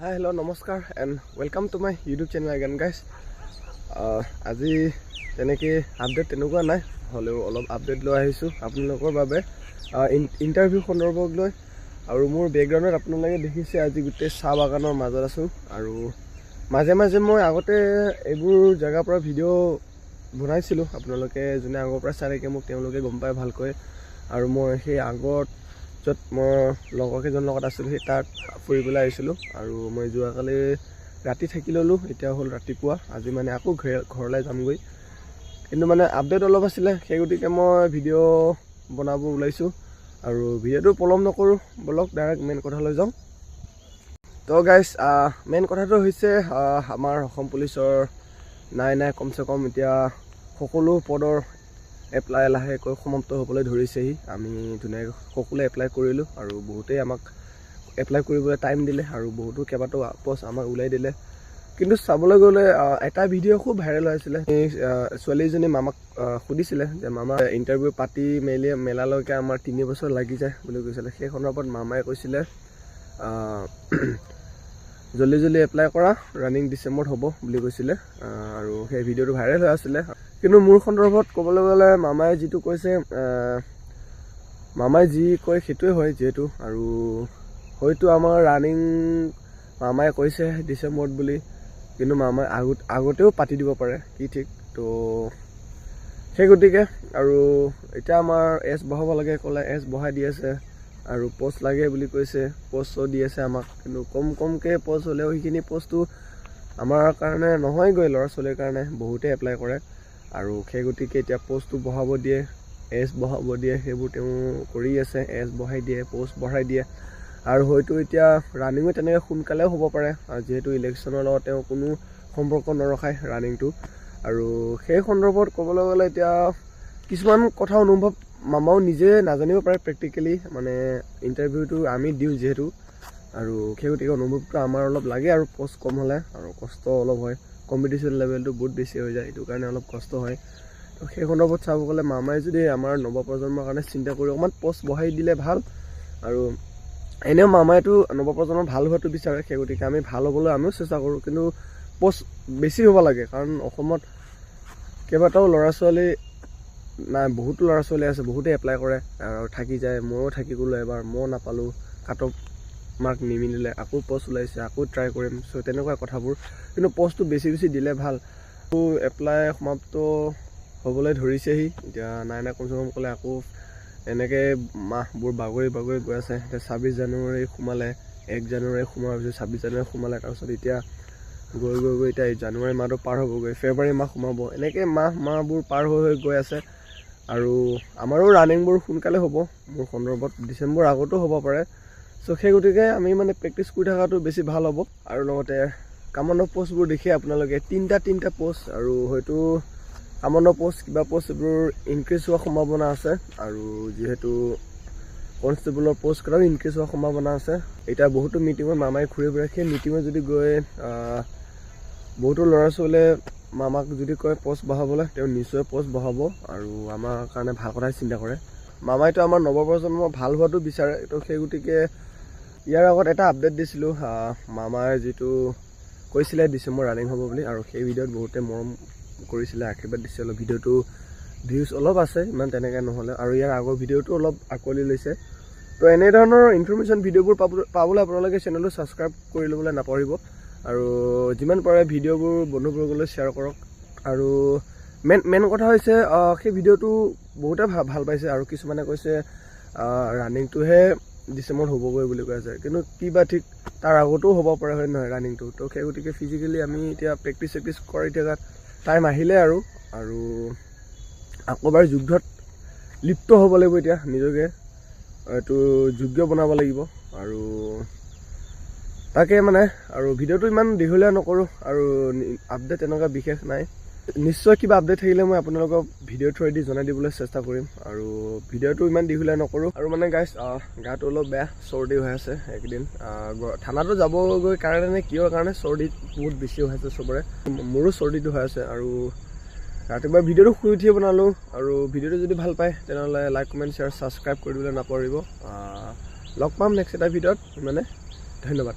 Hi, hello, namaskar and welcome to my YouTube channel again, guys. আজি তেনেকে update তেনেকুৱা নাই হলেও অলপ আপডেট লৈ আহিছো আপোনালোকৰ বাবে ইন্টাৰভিউ সন্দৰ্ভক লৈ আৰু মোৰ বেকগ্ৰাউণ্ডত আপোনালোকে দেখিছে আজি গুটে চাহ বাগানৰ মাজত আছো আৰু মাজে মাজে মই আগতে এইবোৰ জায়গাৰ পৰা ভিডিও বনাইছিলো আপোনালোকে জনে আগৰ পৰা চাইকে মোক তেওঁলোকে গম পায় ভালকৈ আৰু মই সেই আগত যত মই লগৰকেজন লগত আছিল সেই তাত ফুৰিবলৈ আহিছিলো আৰু মই যোৱাকালি ৰাতি থাকি ললো এতিয়া হল ৰাতিপুৱা আজি মানে আকৌ ঘৰলৈ যামগৈ কিন্তু মানে আপডেট অলপ আছিল সেই গতিকে মই ভিডিও বনাব ওলাইছো আৰু ভিডিওটো পলম নকৰো ব্লগ ডাইৰেক্ট মেইন কথালৈ যাম তো গাইস মেইন কথাটো হৈছে আমাৰ অসম পুলিচৰ নাই কমসে কম এতিয়া সকলো পদৰ এপ্লাই লাহেকৈ সমাপ্ত হ'বলৈ ধৰিছেহি আমি ধুনীয়াকৈ সকলোৱে এপ্লাই কৰিলো আৰু বহুতেই আমাক এপ্লাই কৰিবলৈ টাইম দিলে আৰু বহুতো কেবাটো পোষ্ট আমাক উলাই দিলে কিন্তু চাবলৈ গ'লে এটা ভিডিও খুব ভাইৰেল হৈছিল ছোৱালীজনী মামাক সুধিছিলে যে মামা ইন্টাৰভিউ পাতি মেলালৈকে আমাৰ 3 বছৰ লাগি যায় বুলি কৈছিলে সেই সন্দৰ্ভত মামাই কৈছিলে জলদি এপ্লাই কৰা ৰানিং ডিসেম্বৰত হ'ব বুলি কৈছিলে আৰু সেই ভিডিওটো ভাইৰেল হৈ আছিল কিন্তু মোৰ সন্দৰ্ভত ক'বলৈ গ'লে মামাই যেটো কৈছে মামাই যি কয় সেইটোৱে হয় যেটো আৰু হয়তো আমাৰ ৰানিং মামাই কৈছে ডিসেম্বৰত বুলি কিন্তু মামাই আগতেও পাতি দিব পাৰে কি ঠিক তো সেই গতিকে আৰু এটা আমাৰ এস বহাব লাগে ক'লে এস বহাই দি আছে আৰু পোষ্ট লাগে বুলি কৈছে পোষ্ট দি আছে আমাক কিন্তু কমকে পোষ্ট হলেও হিখিনি পোষ্টটো আমাৰ কাৰণে নহয় গৈ লৰা চলিৰ কাৰণে বহুতে এপ্লাই কৰে আৰু সেই গতিকে এতিয়া পোষ্টটো বহাব দিয়ে এস বহাব দিয়ে সেইবোৰ তেও কৰি আছে এস বহাই দিয়ে পোষ্ট বঢ়াই দিয়ে আৰু হয়তো এতিয়া ৰানিংও তেনেকৈ সোনকালে হ'ব পাৰে যেহেতু ইলেকশ্যনৰ লগত তেও কোনো সম্পৰ্ক নৰখায় ৰানিংটো আৰু সেই সন্দৰ্ভত ক'বলৈ গ'লে এতিয়া কিছুমান কথা অনুভৱ মামাও নিজে নাজানিব পাৰে প্ৰেক্টিক্যালি মানে ইন্টাৰভিউটো আমি দিও যেহেতু আৰু সেই গতিকে অনুভৱটো আমাৰ অলপ লাগে আৰু পোষ্ট কম হলে আৰু কষ্ট অলপ হয় কম্পিটিশন লেভেলটো বহুত বেছি হৈ যায় এটো কাৰণে অলপ কষ্ট হয় তো সেই সন্দৰ্ভত চাব গ'লে মামাই যদি আমাৰ নৱপ্ৰজন্মৰ কাৰণে চিন্তা কৰি অকমান পোষ্ট বঢ়াই দিলে ভাল আৰু এনেও মামাইটো নৱপ্ৰজন্মৰ ভাল হোৱাটো বিচাৰে সেই গতিকে আমি ভাল হ'বলৈ আমিও চেষ্টা কৰো কিন্তু পোষ্ট বেছি হ'ব লাগে কাৰণ অসমত কেবাটাও ল'ৰা ছোৱালী নাই বহুত ল'ৰা ছোৱালী আছে বহুতে এপ্লাই কৰে আৰু থাকি যায় ময়ো থাকি গ'লো এবাৰ মই নাপালো কাট অফ মাৰ্ক নিমিলিলে আকৌ পোষ্ট ওলাইছে আকৌ ট্ৰাই কৰিম সো তেনেকুৱা কথাবোৰ কিন্তু পোষ্টটো বেছি দিলে ভাল তো এপ্লাই সমাপ্ত হ'বলৈ ধৰিছেহি এতিয়া নাই কমসে কম ক'লে আকৌ এনেকে মাহবোৰ বাগৰি গৈ আছে 26 জানুৱাৰী সোমালে 1 জানুৱাৰী সোমাৰ পিছত 26 জানুৱাৰী সোমালে তাৰপিছত এতিয়া গৈ এতিয়া জানুৱাৰী মাহটো পাৰ হ'বগৈ ফেব্ৰুৱাৰী মাহ সোমাব এনেকে মাহবোৰ পাৰ হৈ গৈ আছে আৰু আমাৰো ৰানিংবোৰ সোনকালে হ'ব মোৰ সন্দৰ্ভত ডিসেম্বৰ আগতো হ'ব পাৰে সো সেই গতিকে আমি মানে প্ৰেক্টিস কৰি থাকাটো বেছি ভাল হ'ব আৰু লগতে কামনৰ পোষ্টবোৰ দেখি আপোনালোকে তিনটা পোষ্ট আৰু হয়তো কামনৰ পোষ্ট কিবা পোষ্টবোৰ ইনক্ৰিজ হোৱা সম্ভাৱনা আছে আৰু যেহেতু কনষ্টেবলৰ পোষ্ট কৰাও ইনক্ৰিজ হোৱা সম্ভাৱনা আছে এটা বহুতো মিটিঙত মামাই ঘূৰি ফুৰে সেই মিটিঙত যদি গৈ বহুতো ল'ৰা ছোৱালীয়ে মামাক যদি কয় পোষ্ট বহাবলৈ তেও নিশ্চয় পোষ্ট বহাব আৰু আমাৰ কাৰণে ভাল কথাই চিন্তা কৰে মামাইতো আমাৰ নৱপ্ৰজন্ম ভাল হোৱাটো বিচাৰে তো সেই গতিকে ইয়াৰ আগত এটা আপডেট দিছিলো মামাই যেটো কৈছিলে ডিসেম্বৰ ৰানিং হ'ব বুলি আৰু সেই ভিডিওত বহুতে মৰম কৰিছিলে আশীৰ্বাদ দিছিল ভিডিওটো ভিউজ অলপ আছে ইমান তেনেকৈ নহলে আৰু ইয়াৰ আগৰ ভিডিওটো অলপ আকলি লৈছে তো এনে ধৰণৰ ইনফৰমেশন ভিডিওবোৰ পাবলৈ আপোনালোকে চেনেলটো সাবস্ক্ৰাইব কৰি ল'বলৈ নাপাহৰিব আৰু যিমান পাৰে ভিডিওবোৰ বন্ধুবৰ্গলৈ শ্বেয়াৰ কৰক আৰু মেইন কথা হৈছে সেই ভিডিওটো বহুতে ভাল পাইছে আৰু কিছুমানে কৈছে ৰানিংটোহে ডিসেম্বৰত হ'বগৈ বুলি কৈ আছে কিন্তু কিবা ঠিক তাৰ আগতো হ'ব পাৰে হয় নহয় ৰানিংটো তো সেই গতিকে ফিজিক্যালি আমি এতিয়া প্ৰেক্টিছ কৰি থকা টাইম আহিলে আৰু আকবাৰ যুদ্ধত লিপ্ত হ'ব লাগিব এতিয়া নিজকে এটো যোগ্য বনাব লাগিব আৰু তাকে মানে আৰু ভিডিওটো ইমান দীঘলীয়া নকৰো আৰু আপডেট এনেকুৱা বিশেষ নাই নিশ্চয় কিবা আপডেট থাকিলে মই আপোনালোকক ভিডিও থ্ৰুদি জনাই দিবলৈ চেষ্টা কৰিম আৰু ভিডিওটো ইমান দীঘলীয়া নকৰো আৰু মানে গাইস গাটো অলপ বেয়া চৰ্দি হৈ আছে একদিন থানাটো যাবগৈ কাৰণে কিয় কাৰণে চৰ্দি বহুত বেছি হৈ আছে সবৰে মোৰো চৰ্দিটো হৈ আছে আৰু ৰাতিপুৱা ভিডিওটো শুই উঠি বনালো আৰু ভিডিওটো যদি ভাল পায় তেনেহলে লাইক কমেন্ট শেয়াৰ সাবস্ক্ৰাইব কৰি দিবলৈ নাপাহৰিব লগ পাম নেক্সট এটা ভিডিওত মানে ধন্যবাদ